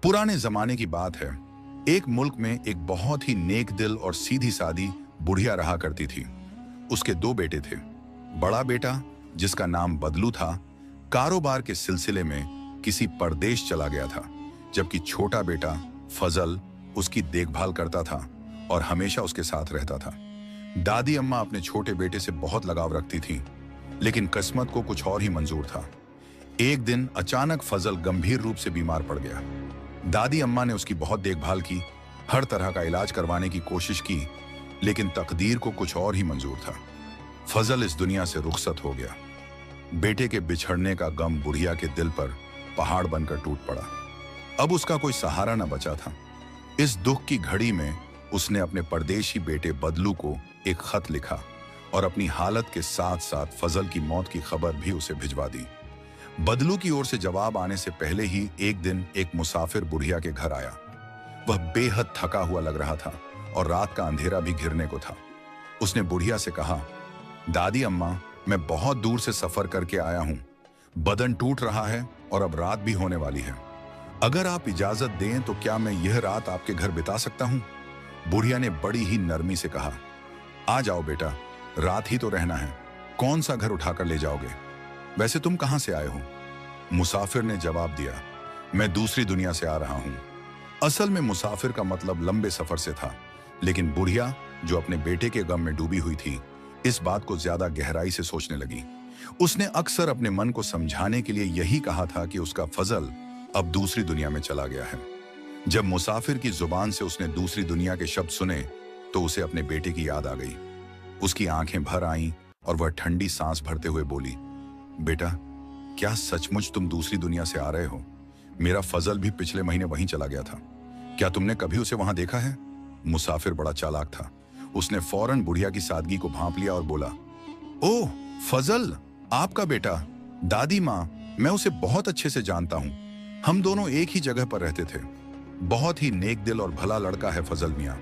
पुराने जमाने की बात है। एक मुल्क में एक बहुत ही नेक दिल और सीधी सादी बुढ़िया रहा करती थी। उसके दो बेटे थे। बड़ा बेटा, जिसका नाम बदलू था, कारोबार के सिलसिले में किसी परदेश चला गया था, जबकि छोटा बेटा फजल उसकी देखभाल करता था और हमेशा उसके साथ रहता था। दादी अम्मा अपने छोटे बेटे से बहुत लगाव रखती थीं, लेकिन किस्मत को कुछ और ही मंजूर था। एक दिन अचानक फजल गंभीर रूप से बीमार पड़ गया। दादी अम्मा ने उसकी बहुत देखभाल की, हर तरह का इलाज करवाने की कोशिश की, लेकिन तकदीर को कुछ और ही मंजूर था। फजल इस दुनिया से रुखसत हो गया। बेटे के बिछड़ने का गम बुढ़िया के दिल पर पहाड़ बनकर टूट पड़ा। अब उसका कोई सहारा न बचा था। इस दुख की घड़ी में उसने अपने परदेशी बेटे बदलू को एक खत लिखा और अपनी हालत के साथ साथ फजल की मौत की खबर भी उसे भिजवा दी। बदलू की ओर से जवाब आने से पहले ही एक दिन एक मुसाफिर बुढ़िया के घर आया। वह बेहद थका हुआ लग रहा था और रात का अंधेरा भी घिरने को था। उसने बुढ़िया से कहा, दादी अम्मा, मैं बहुत दूर से सफर करके आया हूं। बदन टूट रहा है और अब रात भी होने वाली है। अगर आप इजाजत दें तो क्या मैं यह रात आपके घर बिता सकता हूं? बुढ़िया ने बड़ी ही नरमी से कहा, आ जाओ बेटा, रात ही तो रहना है। कौन सा घर उठाकर ले जाओगे? वैसे तुम कहां से आए हो? मुसाफिर ने जवाब दिया, मैं दूसरी दुनिया से आ रहा हूं। असल में मुसाफिर का मतलब लंबे सफर से था, लेकिन बुढ़िया, जो अपने बेटे के गम में डूबी हुई थी, इस बात को ज्यादा गहराई से सोचने लगी। उसने अक्सर अपने मन को समझाने के लिए यही कहा था कि उसका फजल अब दूसरी दुनिया में चला गया है। जब मुसाफिर की जुबान से उसने दूसरी दुनिया के शब्द सुने तो उसे अपने बेटे की याद आ गई। उसकी आंखें भर आईं और वह ठंडी सांस भरते हुए बोली, बेटा, क्या सचमुच तुम दूसरी दुनिया से आ रहे हो? मेरा फजल भी पिछले महीने वहीं चला गया था। क्या तुमने कभी उसे वहां देखा है? मुसाफिर बड़ा चालाक था। उसने फौरन बुढ़िया की सादगी को भांप लिया और बोला, ओह फजल, आपका बेटा। दादी माँ, मैं उसे बहुत अच्छे से जानता हूं। हम दोनों एक ही जगह पर रहते थे। बहुत ही नेक दिल और भला लड़का है फजल मियाँ।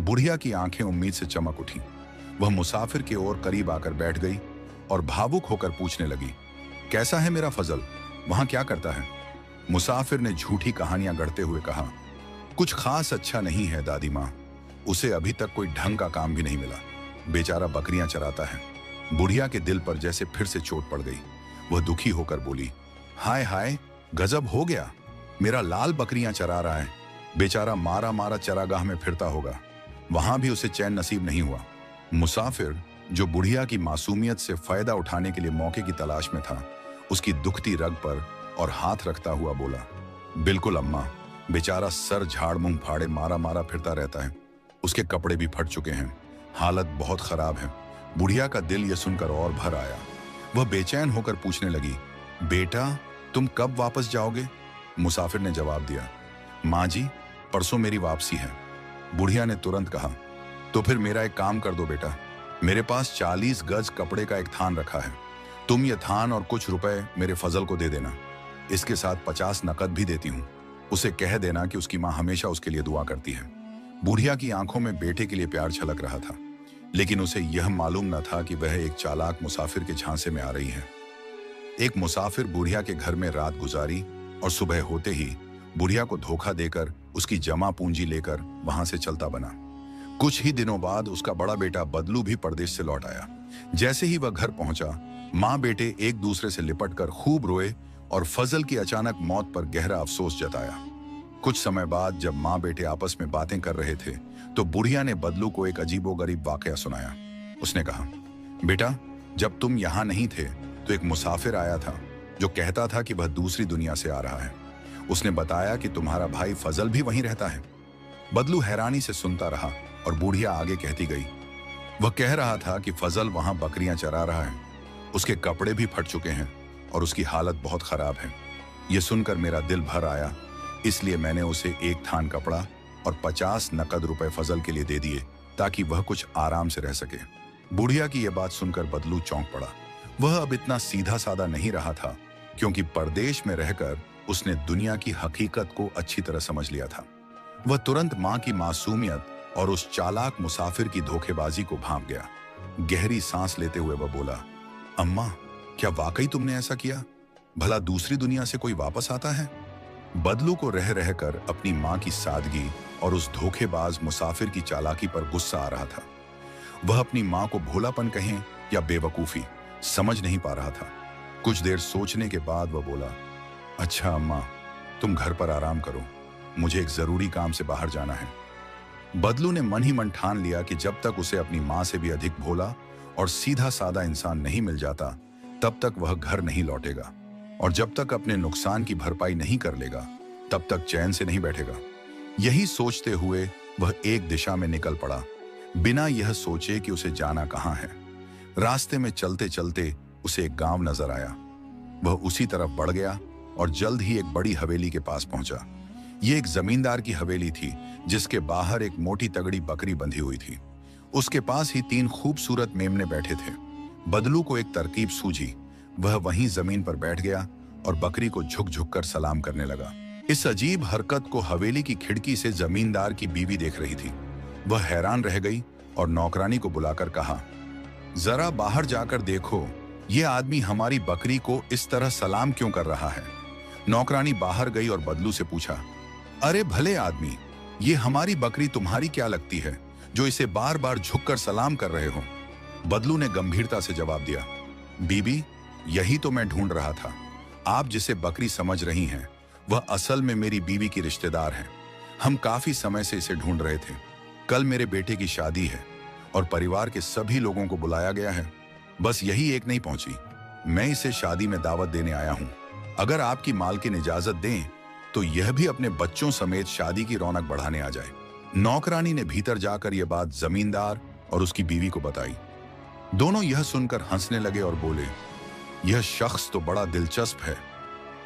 बुढ़िया की आंखें उम्मीद से चमक उठी। वह मुसाफिर की ओर करीब आकर बैठ गई और भावुक होकर पूछने लगी, कैसा है मेरा फजल? वहां क्या करता है? मुसाफिर ने झूठी कहानियां गढ़ते हुए कहा, कुछ खास अच्छा नहीं है दादी माँ। उसे अभी तक कोई ढंग का काम भी नहीं मिला। बेचारा बकरियां चराता है। बुढ़िया के दिल पर जैसे फिर से चोट पड़ गई। वह दुखी होकर बोली, हाय हाय, गजब हो गया। मेरा लाल बकरियां चरा रहा है। बेचारा मारा मारा चरागाह में फिरता होगा। वहां भी उसे चैन नसीब नहीं हुआ। मुसाफिर, जो बुढ़िया की मासूमियत से फायदा उठाने के लिए मौके की तलाश में था, उसकी दुखती रग पर और हाथ रखता हुआ बोला, बिल्कुल अम्मा, बेचारा सर झाड़ मुंह फाड़े मारा मारा फिरता रहता है। उसके कपड़े भी फट चुके हैं। हालत बहुत खराब है। बुढ़िया का दिल यह सुनकर और भर आया। वह बेचैन होकर पूछने लगी, बेटा, तुम कब वापस जाओगे? मुसाफिर ने जवाब दिया, माँ जी, परसों मेरी वापसी है। बुढ़िया ने तुरंत कहा, तो फिर मेरा एक काम कर दो बेटा। मेरे पास 40 गज कपड़े का एक थान रखा है। तुम ये थान और कुछ रुपए मेरे फजल को दे देना। इसके साथ 50 नकद भी देती हूँ। उसे कह देना कि उसकी माँ हमेशा उसके लिए दुआ करती है। बुढ़िया की आंखों में बेटे के लिए प्यार छलक रहा था, लेकिन उसे यह मालूम न था कि वह एक चालाक मुसाफिर के झांसे में आ रही है। एक मुसाफिर बुढ़िया के घर में रात गुजारी और सुबह होते ही बुढ़िया को धोखा देकर उसकी जमा पूंजी लेकर वहां से चलता बना। कुछ ही दिनों बाद उसका बड़ा बेटा बदलू भी परदेश से लौट आया। जैसे ही वह घर पहुंचा, माँ बेटे एक दूसरे से लिपटकर खूब रोए और फजल की अचानक मौत पर गहरा अफसोस जताया। कुछ समय बाद जब माँ बेटे आपस में बातें कर रहे थे तो बुढ़िया ने बदलू को एक अजीबोगरीब वाकया सुनाया। उसने कहा, बेटा, जब तुम यहाँ नहीं थे तो एक मुसाफिर आया था जो कहता था कि वह दूसरी दुनिया से आ रहा है। उसने बताया कि तुम्हारा भाई फजल भी वहीं रहता है। बदलू हैरानी से सुनता रहा और बुढ़िया आगे कहती गई, वह कह रहा था कि फजल वहां बकरियां चरा रहा है। उसके कपड़े भी फट चुके हैं और उसकी हालत बहुत खराब है। यह सुनकर मेरा दिल भर आया, इसलिए मैंने उसे एक थान कपड़ा और 50 नकद रुपए फजल के लिए दे दिए ताकि वह कुछ आराम से रह सके। बुढ़िया की यह बात सुनकर बदलू चौंक पड़ा। वह अब इतना सीधा साधा नहीं रहा था, क्योंकि परदेश में रहकर उसने दुनिया की हकीकत को अच्छी तरह समझ लिया था। वह तुरंत माँ की मासूमियत और उस चालाक मुसाफिर की धोखेबाजी को भांप गया। गहरी सांस लेते हुए वह बोला, अम्मा, क्या वाकई तुमने ऐसा किया? भला दूसरी दुनिया से कोई वापस आता है? बदलू को रह रहकर अपनी मां की सादगी और उस धोखेबाज मुसाफिर की चालाकी पर गुस्सा आ रहा था। वह अपनी मां को भोलापन कहें या बेवकूफी समझ नहीं पा रहा था। कुछ देर सोचने के बाद वह बोला, अच्छा अम्मा, तुम घर पर आराम करो, मुझे एक जरूरी काम से बाहर जाना है। बदलू ने मन ही मन ठान लिया कि जब तक उसे अपनी मां से भी अधिक भोला और सीधा साधा इंसान नहीं मिल जाता, तब तक वह घर नहीं लौटेगा, और जब तक अपने नुकसान की भरपाई नहीं कर लेगा, तब तक चैन से नहीं बैठेगा। यही सोचते हुए वह एक दिशा में निकल पड़ा, बिना यह सोचे कि उसे जाना कहां है। रास्ते में चलते चलते उसे एक गांव नजर आया। वह उसी तरफ बढ़ गया और जल्द ही एक बड़ी हवेली के पास पहुंचा। यह एक जमींदार की हवेली थी, जिसके बाहर एक मोटी तगड़ी बकरी बंधी हुई थी। उसके पास ही 3 खूबसूरत मेमने बैठे थे। बदलू को एक तरकीब सूझी। वह वहीं जमीन पर बैठ गया और बकरी को झुक झुक कर सलाम करने लगा। इस अजीब हरकत को हवेली की खिड़की से जमींदार की बीवी देख रही थी। वह हैरान रह गई और नौकरानी को बुलाकर कहा, जरा बाहर जाकर देखो, ये आदमी हमारी बकरी को इस तरह सलाम क्यों कर रहा है। नौकरानी बाहर गई और बदलू से पूछा, अरे भले आदमी, ये हमारी बकरी तुम्हारी क्या लगती है जो इसे बार बार झुककर सलाम कर रहे हो। बदलू ने गंभीरता से जवाब दिया, बीबी, यही तो मैं ढूंढ रहा था। आप जिसे बकरी समझ रही हैं, वह असल में मेरी बीवी की रिश्तेदार है। हम काफी समय से इसे ढूंढ रहे थे। कल मेरे बेटे की शादी है और परिवार के सभी लोगों को बुलाया गया है, बस यही एक नहीं पहुंची। मैं इसे शादी में दावत देने आया हूं। अगर आपकी मालकिन इजाजत दें तो यह भी अपने बच्चों समेत शादी की रौनक बढ़ाने आ जाए। नौकरानी ने भीतर जाकर यह बात जमींदार और उसकी बीवी को बताई। दोनों यह सुनकर हंसने लगे और बोले, यह शख्स तो बड़ा दिलचस्प है,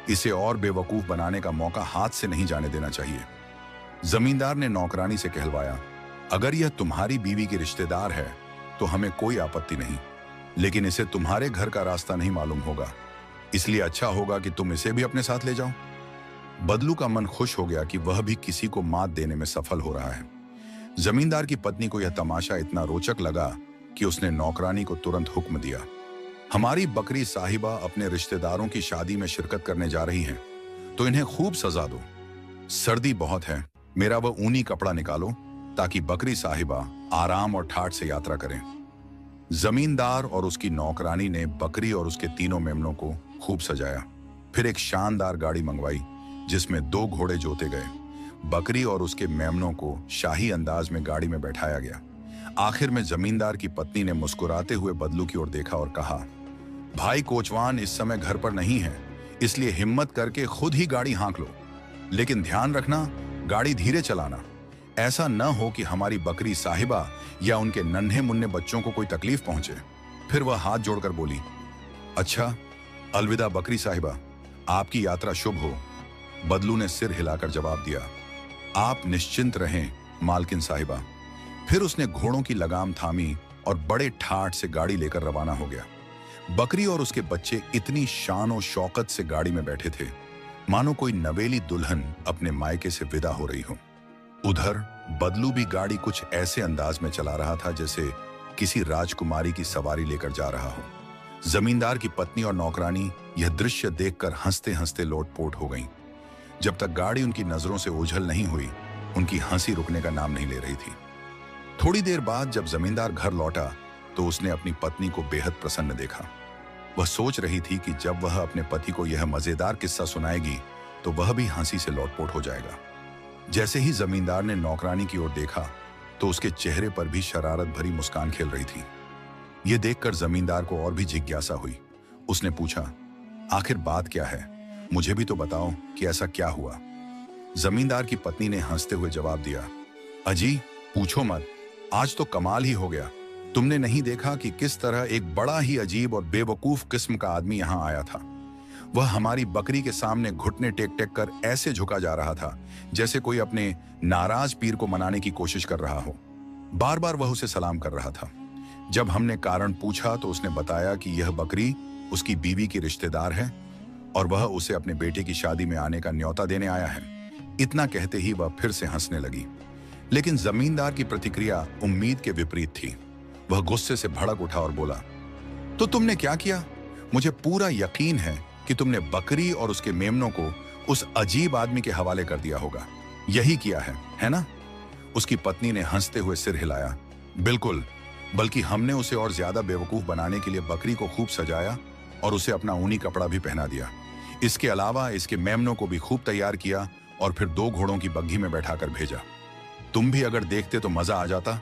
इसे और बेवकूफ बनाने का मौका हाथ से नहीं जाने देना चाहिए। जमींदार ने नौकरानी से कहलवाया, अगर यह तुम्हारी बीवी की रिश्तेदार है तो हमें कोई आपत्ति नहीं, लेकिन इसे तुम्हारे घर का रास्ता नहीं मालूम होगा, इसलिए अच्छा होगा कि तुम इसे भी अपने साथ ले जाओ। बदलू का मन खुश हो गया कि वह भी किसी को मात देने में सफल हो रहा है। जमींदार की पत्नी को यह तमाशा इतना रोचक लगा कि उसने नौकरानी को तुरंत हुक्म दिया, हमारी बकरी साहिबा अपने रिश्तेदारों की शादी में शिरकत करने जा रही हैं, तो इन्हें खूब सजा दो। सर्दी बहुत है, मेरा वह ऊनी कपड़ा निकालो ताकि बकरी साहिबा आराम और ठाठ से यात्रा करें। जमींदार और उसकी नौकरानी ने बकरी और उसके तीनों मेमनों को खूब सजाया। फिर एक शानदार गाड़ी मंगवाई जिसमें 2 घोड़े जोते गए। बकरी और उसके मेमनों को शाही अंदाज में गाड़ी में बैठाया गया। आखिर में जमींदार की पत्नी ने मुस्कुराते हुए बदलू की ओर देखा और कहा, भाई कोचवान इस समय घर पर नहीं है, इसलिए हिम्मत करके खुद ही गाड़ी हाँक लो, लेकिन ध्यान रखना, गाड़ी धीरे चलाना। ऐसा न हो कि हमारी बकरी साहिबा या उनके नन्हे मुन्ने बच्चों को कोई तकलीफ पहुंचे। फिर वह हाथ जोड़कर बोली, अच्छा, अलविदा बकरी साहिबा, आपकी यात्रा शुभ हो। बदलू ने सिर हिलाकर जवाब दिया, आप निश्चिंत रहें मालकिन साहिबा। फिर उसने घोड़ों की लगाम थामी और बड़े ठाठ से गाड़ी लेकर रवाना हो गया। बकरी और उसके बच्चे इतनी शान और शौकत से गाड़ी में बैठे थे मानो कोई नवेली दुल्हन अपने मायके से विदा हो रही हो। उधर बदलू भी गाड़ी कुछ ऐसे अंदाज में चला रहा था जैसे किसी राजकुमारी की सवारी लेकर जा रहा हो। जमींदार की पत्नी और नौकरानी यह दृश्य देखकर हंसते हंसते लोटपोट हो गईं। जब तक गाड़ी उनकी नजरों से ओझल नहीं हुई, उनकी हंसी रुकने का नाम नहीं ले रही थी। थोड़ी देर बाद जब जमींदार घर लौटा तो उसने अपनी पत्नी को बेहद प्रसन्न देखा। वह सोच रही थी कि जब वह अपने पति को यह मजेदार किस्सा सुनाएगी तो वह भी हंसी से लोटपोट हो जाएगा। जैसे ही जमींदार ने नौकरानी की ओर देखा तो उसके चेहरे पर भी शरारत भरी मुस्कान खेल रही थी। यह देखकर जमींदार को और भी जिज्ञासा हुई। उसने पूछा, आखिर बात क्या है, मुझे भी तो बताओ कि ऐसा क्या हुआ। जमींदार की पत्नी ने हंसते हुए जवाब दिया, अजी पूछो मत, आज तो कमाल ही हो गया। तुमने नहीं देखा कि किस तरह एक बड़ा ही अजीब और बेवकूफ किस्म का आदमी यहां आया था। वह हमारी बकरी के सामने घुटने टेक टेक कर ऐसे झुका जा रहा था जैसे कोई अपने नाराज पीर को मनाने की कोशिश कर रहा हो। बार बार वह उसे सलाम कर रहा था। जब हमने कारण पूछा तो उसने बताया कि यह बकरी उसकी बीवी की रिश्तेदार है और वह उसे अपने बेटे की शादी में आने का न्योता देने आया है। इतना कहते ही वह फिर से हंसने लगी, लेकिन जमींदार की प्रतिक्रिया उम्मीद के विपरीत थी। वह गुस्से से भड़क उठा और बोला, तो तुमने क्या किया? मुझे पूरा यकीन है कि तुमने बकरी और उसके मेमनों को उस अजीब आदमी के हवाले कर दिया होगा। यही किया है ना? उसकी पत्नी ने हंसते हुए सिर हिलाया। बिल्कुल, बल्कि हमने उसे और ज्यादा बेवकूफ बनाने के लिए बकरी को खूब सजाया और उसे अपना ऊनी कपड़ा भी पहना दिया। इसके अलावा इसके मेमनों को भी खूब तैयार किया और फिर 2 घोड़ों की बग्घी में बैठाकर भेजा। तुम भी अगर देखते तो मजा आ जाता।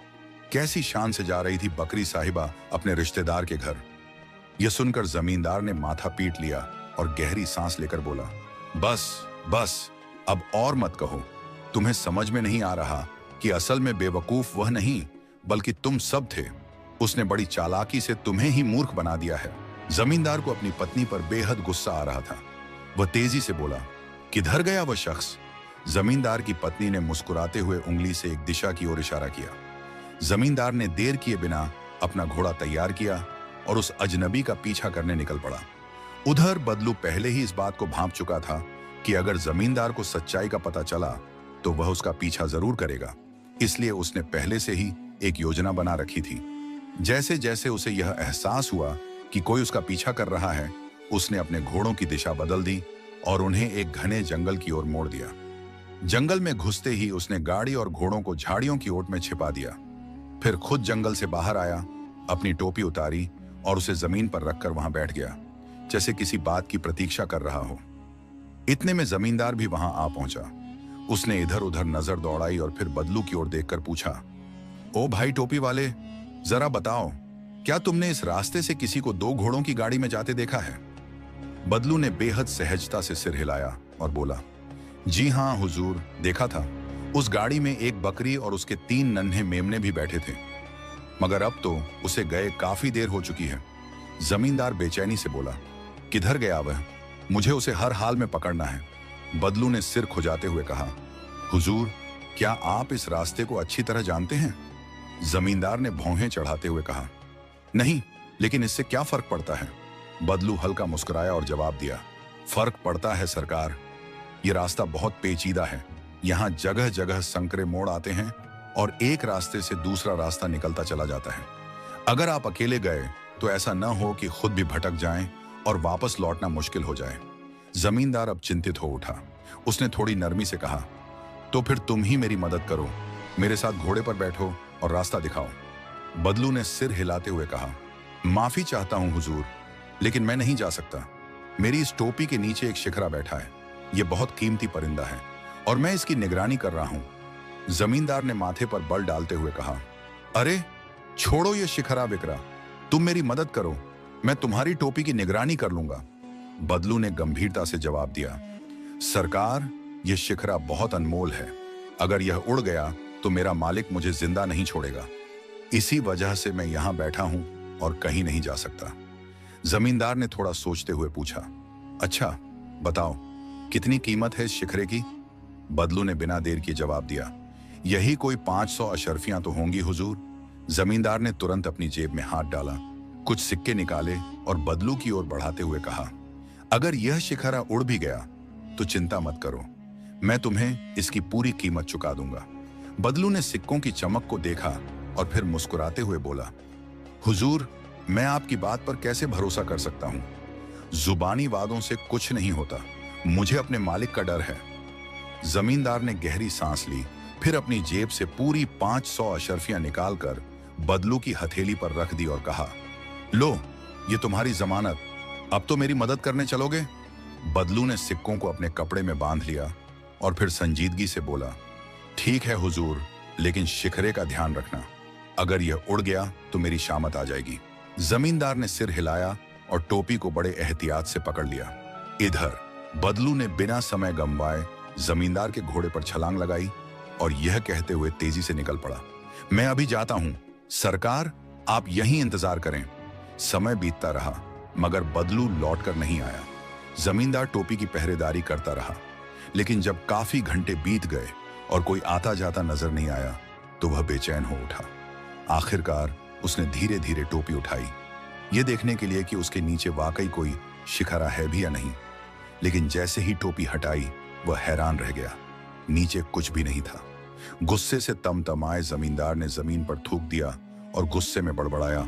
कैसी शान से जा रही थी बकरी साहिबा अपने रिश्तेदार के घर। यह सुनकर जमींदार ने माथा पीट लिया और गहरी सांस लेकर बोला, बस बस, अब और मत कहो। तुम्हें समझ में नहीं आ रहा कि असल में बेवकूफ वह नहीं बल्कि तुम सब थे। उसने बड़ी चालाकी से तुम्हें ही मूर्ख बना दिया है। जमींदार को अपनी पत्नी पर बेहद गुस्सा आ रहा था। वह तेजी से बोला, किधर गया वह शख्स? जमींदार की पत्नी ने मुस्कुराते हुए उंगली से एक दिशा की ओर इशारा किया। जमींदार ने देर किए बिना अपना घोड़ा तैयार किया और उस अजनबी का पीछा करने निकल पड़ा। उधर बदलू पहले ही इस बात को भांप चुका था कि अगर जमींदार को सच्चाई का पता चला तो वह उसका पीछा जरूर करेगा। इसलिए उसने पहले से ही एक योजना बना रखी थी। जैसे जैसे उसे यह एहसास हुआ कि कोई उसका पीछा कर रहा है, उसने अपने घोड़ों की दिशा बदल दी और उन्हें एक घने जंगल की ओर मोड़ दिया। जंगल में घुसते ही उसने गाड़ी और घोड़ों को झाड़ियों की ओट में छिपा दिया। फिर खुद जंगल से बाहर आया, अपनी टोपी उतारी और उसे जमीन पर रखकर वहां बैठ गया, जैसे किसी बात की प्रतीक्षा कर रहा हो। इतने में जमींदार भी वहां आ पहुंचा। उसने इधर उधर नजर दौड़ाई और फिर बदलू की ओर देखकर पूछा, ओ भाई टोपी वाले, जरा बताओ, क्या तुमने इस रास्ते से किसी को 2 घोड़ों की गाड़ी में जाते देखा है? बदलू ने बेहद सहजता से सिर हिलाया और बोला, जी हां हुजूर, देखा था। उस गाड़ी में एक बकरी और उसके 3 नन्हे मेमने भी बैठे थे, मगर अब तो उसे गए काफी देर हो चुकी है। जमींदार बेचैनी से बोला, किधर गया वह? मुझे उसे हर हाल में पकड़ना है। बदलू ने सिर खुजाते हुए कहा, हुजूर, क्या आप इस रास्ते को अच्छी तरह जानते हैं? जमींदार ने भौहें चढ़ाते हुए कहा, नहीं, लेकिन इससे क्या फर्क पड़ता है? बदलू हल्का मुस्कुराया और जवाब दिया, फर्क पड़ता है सरकार। यह रास्ता बहुत पेचीदा है। यहाँ जगह जगह संकरे मोड़ आते हैं और एक रास्ते से दूसरा रास्ता निकलता चला जाता है। अगर आप अकेले गए तो ऐसा न हो कि खुद भी भटक जाएं और वापस लौटना मुश्किल हो जाए। जमींदार अब चिंतित हो उठा। उसने थोड़ी नरमी से कहा, तो फिर तुम ही मेरी मदद करो, मेरे साथ घोड़े पर बैठो और रास्ता दिखाओ। बदलू ने सिर हिलाते हुए कहा, माफी चाहता हूं हुजूर, लेकिन मैं नहीं जा सकता। मेरी इस टोपी के नीचे एक शिखरा बैठा है। यह बहुत कीमती परिंदा है और मैं इसकी निगरानी कर रहा हूं। जमींदार ने माथे पर बल डालते हुए कहा, अरे छोड़ो ये शिखरा विकरा, तुम मेरी मदद करो, मैं तुम्हारी टोपी की निगरानी कर लूंगा। बदलू ने गंभीरता से जवाब दिया, सरकार, यह शिखरा बहुत अनमोल है। अगर यह उड़ गया तो मेरा मालिक मुझे जिंदा नहीं छोड़ेगा। इसी वजह से मैं यहां बैठा हूं और कहीं नहीं जा सकता। जमींदार ने थोड़ा सोचते हुए पूछा, अच्छा बताओ, कितनी कीमत है इस शिखरे की? बदलू ने बिना देर किए जवाब दिया, यही कोई 500 अशर्फियां तो होंगी हुजूर। जमींदार ने तुरंत अपनी जेब में हाथ डाला, कुछ सिक्के निकाले और बदलू की ओर बढ़ाते हुए कहा, अगर यह शिखरा उड़ भी गया तो चिंता मत करो, मैं तुम्हें इसकी पूरी कीमत चुका दूंगा। बदलू ने सिक्कों की चमक को देखा और फिर मुस्कुराते हुए बोला, हुजूर, मैं आपकी बात पर कैसे भरोसा कर सकता हूं? जुबानी वादों से कुछ नहीं होता, मुझे अपने मालिक का डर है। जमींदार ने गहरी सांस ली, फिर अपनी जेब से पूरी 500 अशर्फियां निकालकर बदलू की हथेली पर रख दी और कहा, लो, ये तुम्हारी जमानत, अब तो मेरी मदद करने चलोगे? बदलू ने सिक्कों को अपने कपड़े में बांध लिया और फिर संजीदगी से बोला, ठीक है हुजूर, लेकिन शिखरे का ध्यान रखना, अगर यह उड़ गया तो मेरी शामत आ जाएगी। जमींदार ने सिर हिलाया और टोपी को बड़े एहतियात से पकड़ लिया। इधर बदलू ने बिना समय गंवाए जमींदार के घोड़े पर छलांग लगाई और यह कहते हुए तेजी से निकल पड़ा, मैं अभी जाता हूं सरकार, आप यहीं इंतजार करें। समय बीतता रहा मगर बदलू लौटकर नहीं आया। जमींदार टोपी की पहरेदारी करता रहा, लेकिन जब काफी घंटे बीत गए और कोई आता जाता नजर नहीं आया तो वह बेचैन हो उठा। आखिरकार उसने धीरे धीरे टोपी उठाई, यह देखने के लिए कि उसके नीचे वाकई कोई शिखरा है भी या नहीं। लेकिन जैसे ही टोपी हटाई वह हैरान रह गया, नीचे कुछ भी नहीं था। गुस्से से तमतमाए जमींदार ने जमीन पर थूक दिया और गुस्से में बड़बड़ाया,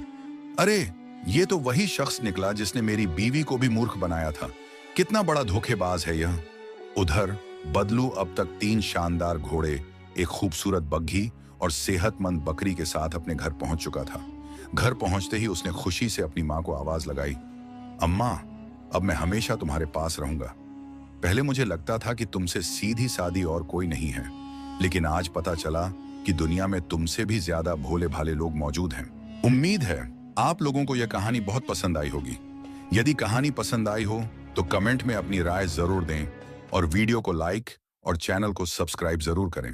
अरे ये तो वही शख्स निकला जिसने मेरी बीवी को भी मूर्ख बनाया था। कितना बड़ा धोखेबाज है यह। उधर बदलू अब तक 3 शानदार घोड़े, एक खूबसूरत बग्घी और सेहतमंद बकरी के साथ अपने घर पहुंच चुका था। घर पहुंचते ही उसने खुशी से अपनी मां को आवाज लगाई, अम्मा, अब मैं हमेशा तुम्हारे पास रहूंगा। पहले मुझे लगता था कि तुमसे सीधी सादी और कोई नहीं है, लेकिन आज पता चला कि दुनिया में तुमसे भी ज्यादा भोले भाले लोग मौजूद हैं। उम्मीद है आप लोगों को यह कहानी बहुत पसंद आई होगी। यदि कहानी पसंद आई हो तो कमेंट में अपनी राय जरूर दें और वीडियो को लाइक और चैनल को सब्सक्राइब जरूर करें।